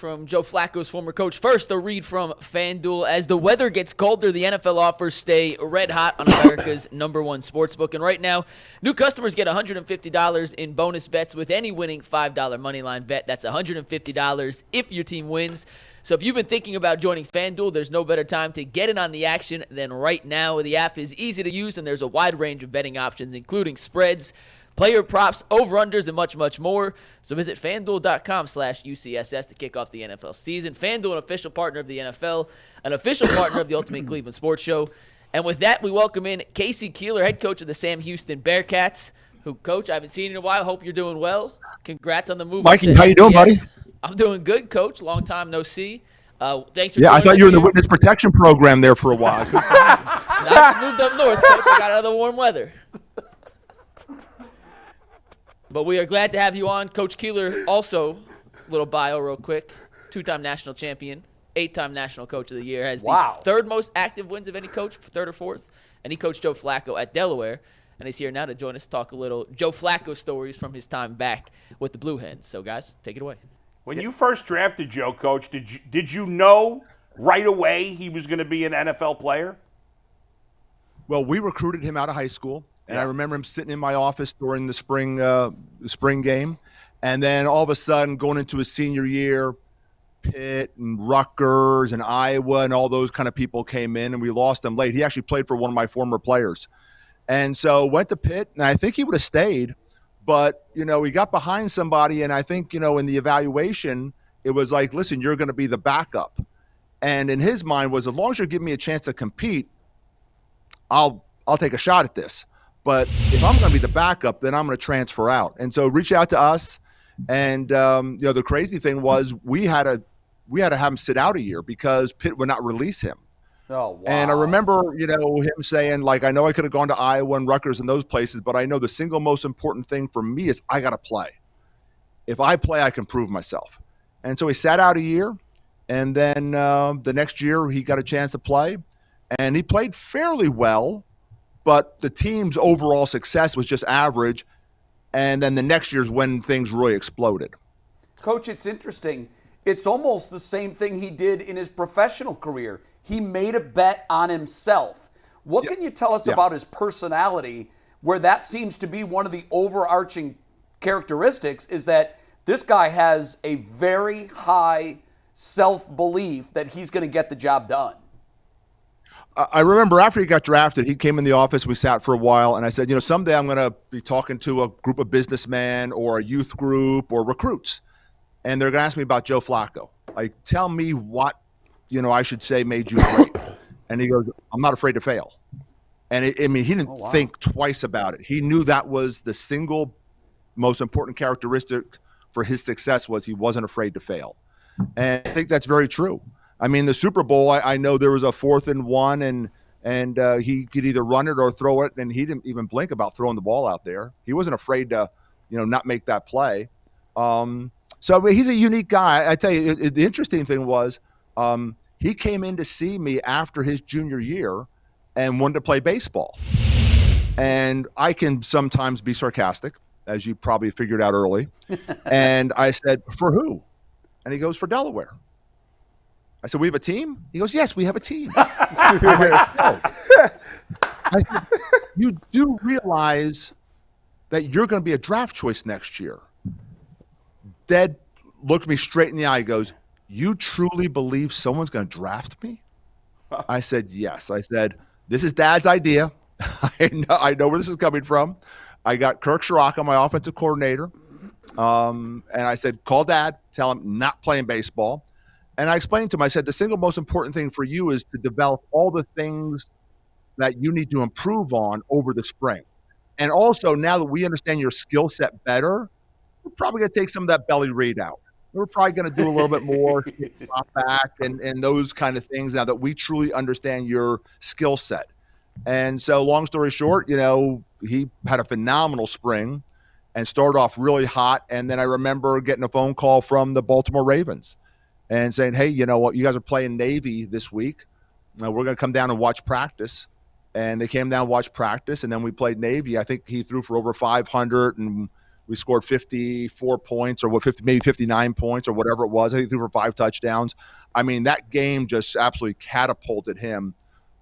from Joe Flacco's former coach. First, a read from FanDuel. As the weather gets colder, the NFL offers stay red hot on America's #1 sportsbook. And right now, new customers get $150 in bonus bets with any winning $5 moneyline bet. That's $150 if your team wins. So if you've been thinking about joining FanDuel, there's no better time to get in on the action than right now. The app is easy to use, and there's a wide range of betting options, including spreads, player props, over-unders, and much, much more. So visit FanDuel.com/UCSS to kick off the NFL season. FanDuel, an official partner of the NFL, an official partner of the Ultimate Cleveland Sports Show. And with that, we welcome in KC Keeler, head coach of the Sam Houston Bearcats, who, Coach, I haven't seen you in a while. Hope you're doing well. Congrats on the move. Mikey, how you doing, buddy? I'm doing good, Coach. Long time no see. Thanks for I thought you were in the witness protection program there for a while. I just moved up north, Coach. I got out of the warm weather. But we are glad to have you on. Coach Keeler, also, little bio real quick, 2-time national champion, 8-time national coach of the year, has the third most active wins of any coach, third or fourth, and he coached Joe Flacco at Delaware, and he's here now to join us, talk a little Joe Flacco stories from his time back with the Blue Hens. So, guys, take it away. When you first drafted Joe, Coach, did you know right away he was going to be an NFL player? Well, we recruited him out of high school. And I remember him sitting in my office during the spring game. And then all of a sudden, going into his senior year, Pitt and Rutgers and Iowa and all those kind of people came in, and we lost him late. He actually played for one of my former players. And so went to Pitt, and I think he would have stayed. But, he got behind somebody, and I think, in the evaluation, it was like, listen, you're going to be the backup. And in his mind was, as long as you give me a chance to compete, I'll take a shot at this. But if I'm going to be the backup, then I'm going to transfer out. And so reach out to us. And, the crazy thing was we had to have him sit out a year because Pitt would not release him. Oh, wow. And I remember, him saying, like, I know I could have gone to Iowa and Rutgers and those places, but I know the single most important thing for me is I got to play. If I play, I can prove myself. And so he sat out a year. And then the next year he got a chance to play. And he played fairly well. But the team's overall success was just average, and then the next year's when things really exploded. Coach, it's interesting. It's almost the same thing he did in his professional career. He made a bet on himself. What can you tell us about his personality, where that seems to be one of the overarching characteristics, is that this guy has a very high self-belief that he's going to get the job done? I remember after he got drafted, he came in the office, we sat for a while, and I said, someday I'm going to be talking to a group of businessmen or a youth group or recruits, and they're going to ask me about Joe Flacco. Like, tell me what, I should say made you great. And he goes, I'm not afraid to fail. And he didn't think twice about it. He knew that was the single most important characteristic for his success was he wasn't afraid to fail. And I think that's very true. I mean, the Super Bowl, I know there was a 4th and 1, and he could either run it or throw it, and he didn't even blink about throwing the ball out there. He wasn't afraid to, not make that play. So he's a unique guy. I tell you, the interesting thing was he came in to see me after his junior year and wanted to play baseball. And I can sometimes be sarcastic, as you probably figured out early. And I said, for who? And he goes, for Delaware. I said, we have a team? He goes, yes, we have a team. I said, you do realize that you're going to be a draft choice next year. Dad looked me straight in the eye, goes, you truly believe someone's going to draft me? I said, yes. I said, this is Dad's idea. I know where this is coming from. I got Kirk Shiraka, my offensive coordinator. And I said, call Dad, tell him not playing baseball. And I explained to him, I said, the single most important thing for you is to develop all the things that you need to improve on over the spring. And also, now that we understand your skill set better, we're probably going to take some of that belly read out. We're probably going to do a little bit more drop back and those kind of things now that we truly understand your skill set. And so long story short, he had a phenomenal spring and started off really hot. And then I remember getting a phone call from the Baltimore Ravens and saying, hey, you know what, you guys are playing Navy this week. We're going to come down and watch practice. And they came down and watched practice, and then we played Navy. I think he threw for over 500, and We scored 54 points or maybe 59 points or whatever it was. I think he threw for 5 touchdowns. I mean, that game just absolutely catapulted him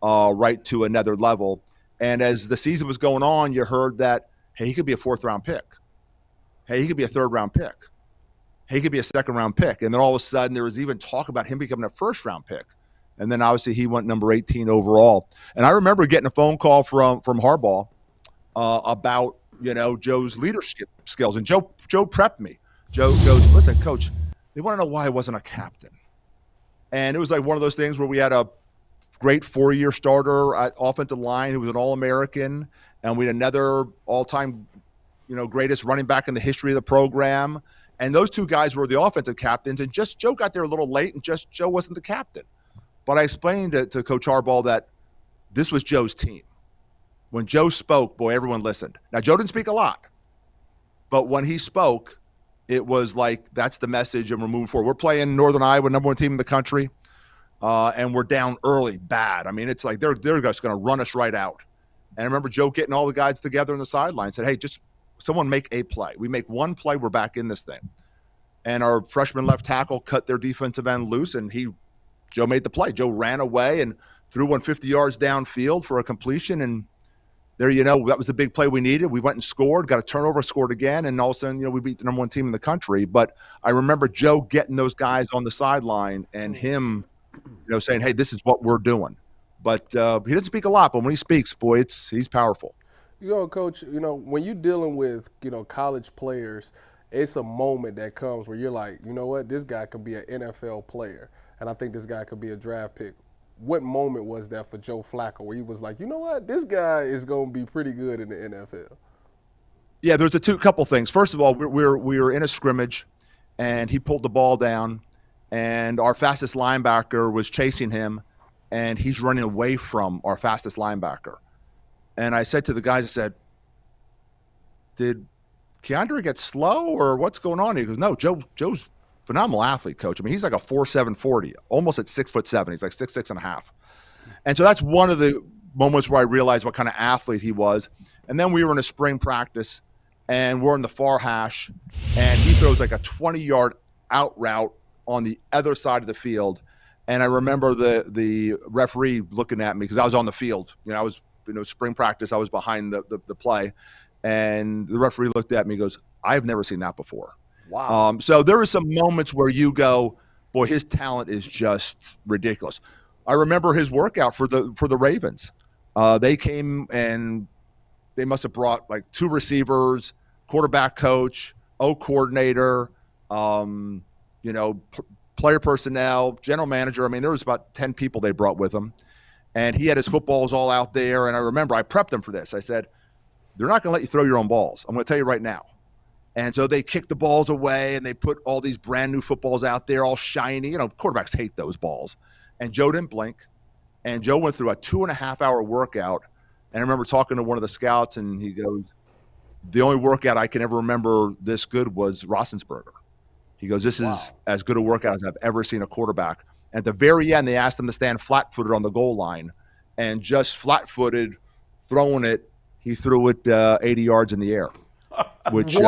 right to another level. And as the season was going on, you heard that, hey, he could be a 4th-round pick. Hey, he could be a 3rd-round pick. Hey, he could be a 2nd-round pick. And then all of a sudden, there was even talk about him becoming a 1st-round pick. And then obviously he went number 18 overall. And I remember getting a phone call from Harbaugh about, Joe's leadership skills. And Joe prepped me. Joe goes, listen, Coach, they want to know why I wasn't a captain. And it was like one of those things where we had a great 4-year starter at offensive line who was an All-American, and we had another all-time, greatest running back in the history of the program. And those 2 guys were the offensive captains, and just Joe got there a little late, and just Joe wasn't the captain. But I explained to Coach Harbaugh that this was Joe's team. When Joe spoke, boy, everyone listened. Now, Joe didn't speak a lot, but when he spoke, it was like, that's the message, and we're moving forward. We're playing Northern Iowa, number 1 team in the country, and we're down early, bad. I mean, it's like they're just going to run us right out. And I remember Joe getting all the guys together on the sideline, said, hey, just someone make a play. We make one play, we're back in this thing. And our freshman left tackle cut their defensive end loose, and Joe made the play. Joe ran away and threw one 50 yards downfield for a completion, and there, that was the big play we needed. We went and scored, got a turnover, scored again, and all of a sudden, we beat the number 1 team in the country. But I remember Joe getting those guys on the sideline and him, saying, hey, this is what we're doing. But he doesn't speak a lot, but when he speaks, boy, he's powerful. Coach, when you're dealing with, college players, it's a moment that comes where you're like, you know what, this guy could be an NFL player, and I think this guy could be a draft pick. What moment was that for Joe Flacco where he was like, you know what, this guy is going to be pretty good in the NFL? Yeah, there's couple things. First of all, we were in a scrimmage, and he pulled the ball down, and our fastest linebacker was chasing him, and he's running away from our fastest linebacker. And I said to the guys, I said, did Keandre get slow or what's going on? He goes, no, Joe's phenomenal athlete, Coach. I mean, he's like a 4.7 40, almost at 6'7". He's like 6'6.5". And so that's one of the moments where I realized what kind of athlete he was. And then we were in a spring practice, and we're in the far hash, and he throws like a 20-yard out route on the other side of the field. And I remember the referee looking at me because I was on the field. I was, spring practice. I was behind the play. And the referee looked at me and goes, I've never seen that before. Wow. So there were some moments where you go, boy, his talent is just ridiculous. I remember his workout for the Ravens. They came and they must have brought like 2 receivers, quarterback coach, coordinator, player personnel, general manager. I mean, there was about 10 people they brought with him. And he had his footballs all out there. And I remember I prepped him for this. I said, they're not going to let you throw your own balls. I'm going to tell you right now. And so they kicked the balls away, and they put all these brand new footballs out there, all shiny. Quarterbacks hate those balls. And Joe didn't blink. And Joe went through a 2.5-hour workout. And I remember talking to one of the scouts, and he goes, the only workout I can ever remember this good was Roethlisberger. He goes, this is as good a workout as I've ever seen a quarterback. At the very end, they asked him to stand flat-footed on the goal line. And just flat-footed, throwing it, he threw it 80 yards in the air. Which he's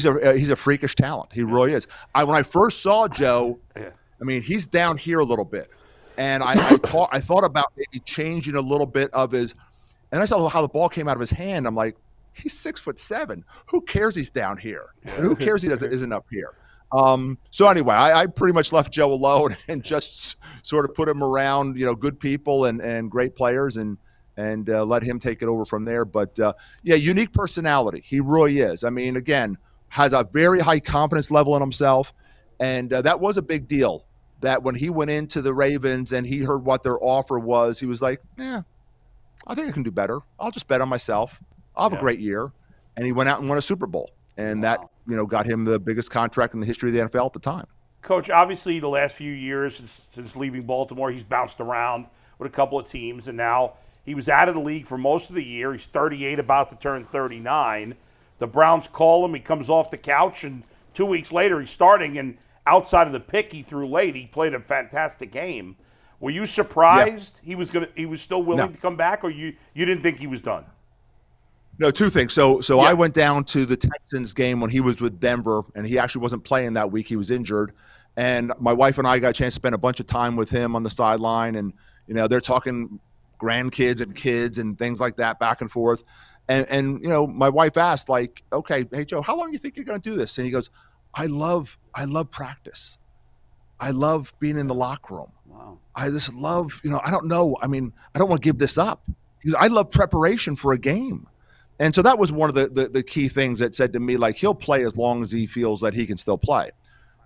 a freakish talent. He really is. When I first saw Joe, I mean, he's down here a little bit, and I thought about maybe changing a little bit of his. And I saw how the ball came out of his hand. I'm like, he's 6'7". Who cares he's down here? And who cares he isn't up here? So anyway, I pretty much left Joe alone and just sort of put him around, good people and great players and let him take it over from there. But, unique personality. He really is. I mean, again, has a very high confidence level in himself. And that was a big deal that when he went into the Ravens and he heard what their offer was, he was like, I think I can do better. I'll just bet on myself. I'll have a great year. And he went out and won a Super Bowl. And that, got him the biggest contract in the history of the NFL at the time. Coach, obviously the last few years since leaving Baltimore, he's bounced around with a couple of teams, and now he was out of the league for most of the year. He's 38, about to turn 39. The Browns call him. He comes off the couch, and 2 weeks later he's starting, and outside of the pick he threw late, he played a fantastic game. Were you surprised he was still willing to come back, or you didn't think he was done? No, two things. So I went down to the Texans game when he was with Denver, and he actually wasn't playing that week. He was injured. And my wife and I got a chance to spend a bunch of time with him on the sideline. And, they're talking grandkids and kids and things like that back and forth. And my wife asked, like, okay, hey, Joe, how long do you think you're going to do this? And he goes, I love practice. I love being in the locker room. Wow. I just love, I don't know. I mean, I don't want to give this up. Because I love preparation for a game. And so that was one of the key things that said to me, like, he'll play as long as he feels that he can still play.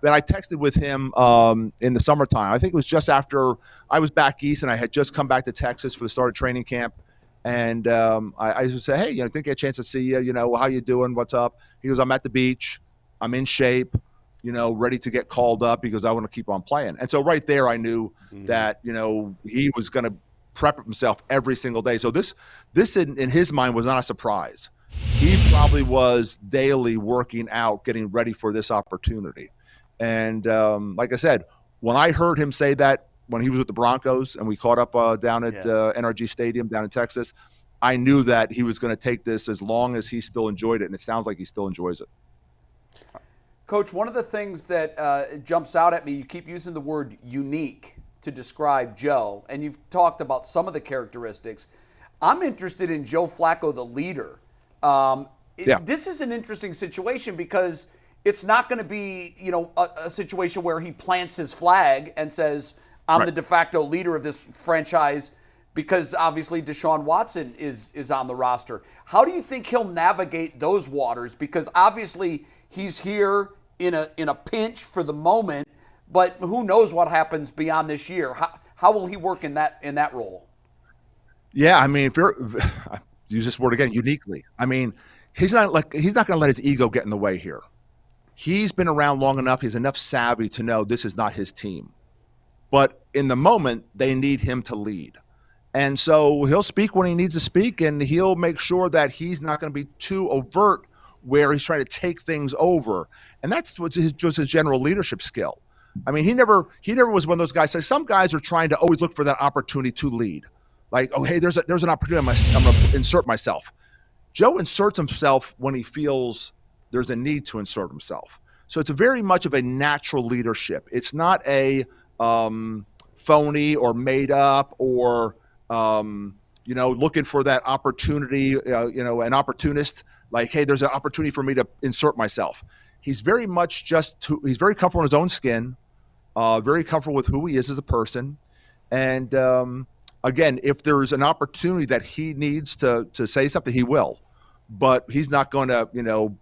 Then I texted with him in the summertime. I think it was just after I was back east and I had just come back to Texas for the start of training camp. And I just said, hey, didn't get a chance to see you. How you doing? What's up? He goes, I'm at the beach. I'm in shape, ready to get called up because I want to keep on playing. And so right there I knew that, he was going to prep himself every single day. So this in his mind was not a surprise. He probably was daily working out, getting ready for this opportunity. And like I said, when I heard him say that when he was with the Broncos and we caught up down at NRG Stadium down in Texas, I knew that he was going to take this as long as he still enjoyed it. And it sounds like he still enjoys it. Coach, one of the things that jumps out at me, you keep using the word unique to describe Joe, and you've talked about some of the characteristics. I'm interested in Joe Flacco, the leader. This is an interesting situation because it's not going to be, a situation where he plants his flag and says, I'm the de facto leader of this franchise because obviously Deshaun Watson is on the roster. How do you think he'll navigate those waters? Because obviously he's here in a pinch for the moment, but who knows what happens beyond this year? How will he work in that role? Yeah, I mean, if you're use this word again, uniquely. I mean, he's not going to let his ego get in the way here. He's been around long enough. He's enough savvy to know this is not his team. But in the moment, they need him to lead. And so he'll speak when he needs to speak, and he'll make sure that he's not going to be too overt where he's trying to take things over. And that's just his general leadership skill. I mean, he never was one of those guys. Some guys are trying to always look for that opportunity to lead. Like, oh, hey, there's an opportunity. I'm going to insert myself. Joe inserts himself when he feels there's a need to insert himself. So it's a very much of a natural leadership. It's not a phony or made up or, looking for that opportunity, an opportunist. Like, hey, there's an opportunity for me to insert myself. He's very much he's very comfortable in his own skin, very comfortable with who he is as a person. And again, if there's an opportunity that he needs to say something, he will. But he's not going to,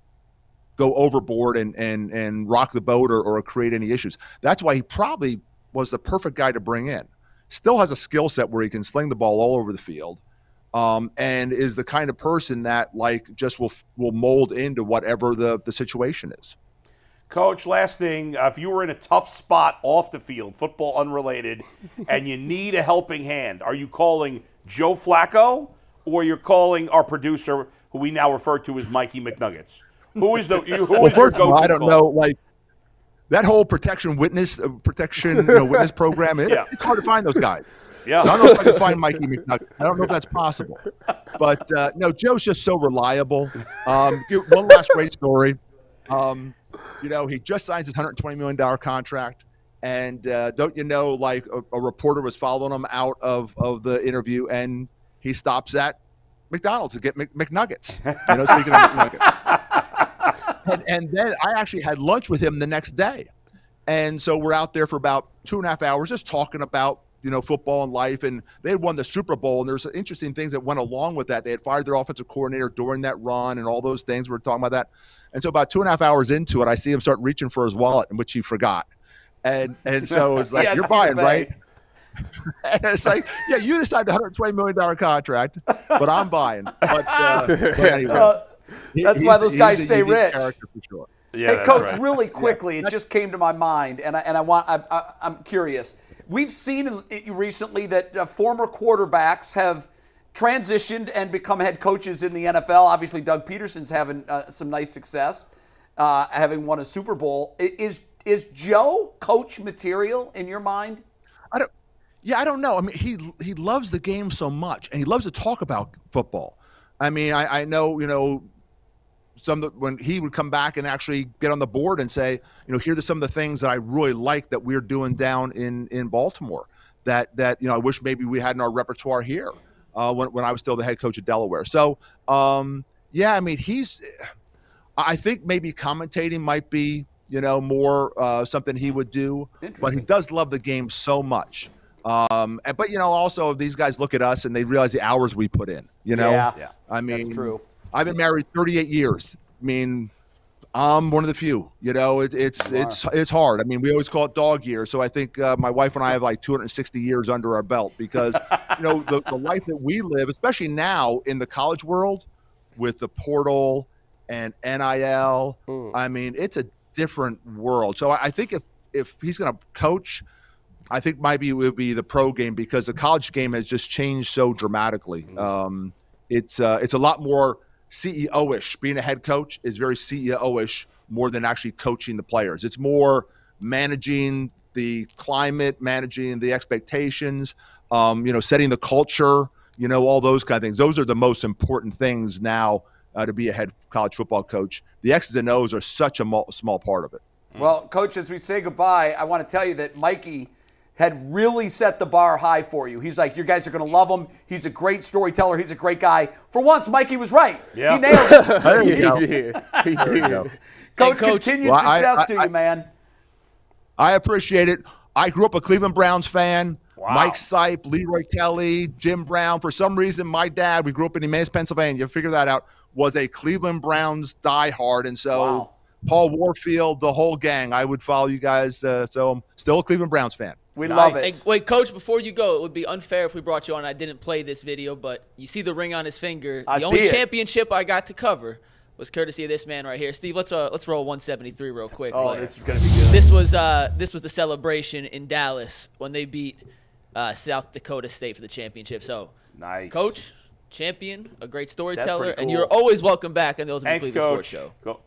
go overboard and rock the boat or create any issues. That's why he probably was the perfect guy to bring in. Still has a skill set where he can sling the ball all over the field. And is the kind of person that just will mold into whatever the situation is. Coach, last thing, if you were in a tough spot off the field, football unrelated, and you need a helping hand, are you calling Joe Flacco or you're calling our producer, who we now refer to as Mikey McNuggets? Who is your go-to I don't know, that whole witness program, it's hard to find those guys. Yeah. I don't know if I can find Mikey McNuggets. I don't know if that's possible. But, no, Joe's just so reliable. One last great story. He just signs his $120 million contract. And don't you know, a reporter was following him out of the interview, and he stops at McDonald's to get McNuggets. Speaking of McNuggets. And then I actually had lunch with him the next day. And so we're out there for about 2.5 hours just talking about, football and life. And they had won the Super Bowl, and there's interesting things that went along with that. They had fired their offensive coordinator during that run and all those things. We were talking about that. And so about 2.5 hours into it, I see him start reaching for his wallet, in which he forgot. And so it's like, you're buying, right? And it's like, yeah, you decided the $120 million contract, but I'm buying. But anyway. That's why those guys stay rich. For sure. Yeah, hey, Coach, right. really quickly, it just came to my mind, and I'm curious. We've seen recently that former quarterbacks have transitioned and become head coaches in the NFL. Obviously, Doug Peterson's having some nice success, having won a Super Bowl. Is Joe coach material in your mind? I don't know. I mean, he loves the game so much, and he loves to talk about football. I mean, I know, when he would come back and actually get on the board and say, here are some of the things that I really like that we're doing down in Baltimore that I wish maybe we had in our repertoire here when I was still the head coach at Delaware. So, yeah, I mean, I think maybe commentating might be, more something he would do, but he does love the game so much. But also these guys look at us and they realize the hours we put in, Yeah. I mean, that's true. I've been married 38 years. I mean, I'm one of the few, it's hard. I mean, we always call it dog years. So I think my wife and I have like 260 years under our belt because, the life that we live, especially now in the college world with the portal and NIL, I mean, it's a different world. So I think if he's going to coach, I think maybe it would be the pro game because the college game has just changed so dramatically. It's a lot more CEO-ish. Being a head coach is very CEO-ish more than actually coaching the players. It's more managing the climate, managing the expectations, setting the culture, all those kind of things. Those are the most important things now to be a head college football coach. The X's and O's are such a small part of it. Well, Coach, as we say goodbye, I want to tell you that Mikey had really set the bar high for you. He's like, you guys are going to love him. He's a great storyteller. He's a great guy. For once, Mikey was right. Yeah. He nailed it. There you go. He did. Coach, Coach. continued success to you, man. I appreciate it. I grew up a Cleveland Browns fan. Wow. Mike Sipe, Leroy Kelly, Jim Brown. For some reason, my dad, we grew up in Emmaus, Pennsylvania, figure that out, was a Cleveland Browns diehard. And so Paul Warfield, the whole gang, I would follow you guys. So I'm still a Cleveland Browns fan. We love it. Hey, wait, Coach, before you go, it would be unfair if we brought you on. I didn't play this video, but you see the ring on his finger. The only championship I got to cover was courtesy of this man right here. Steve, let's roll 173 real quick. Oh, this is going to be good. This was the celebration in Dallas when they beat South Dakota State for the championship. So, nice. Coach, champion, a great storyteller, cool. and you're always welcome back on the Ultimate Thanks, Cleveland Coach. Sports Show. Go.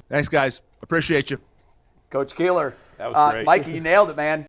Thanks, guys. Appreciate you. Coach Keeler. That was great. Mikey, you nailed it, man.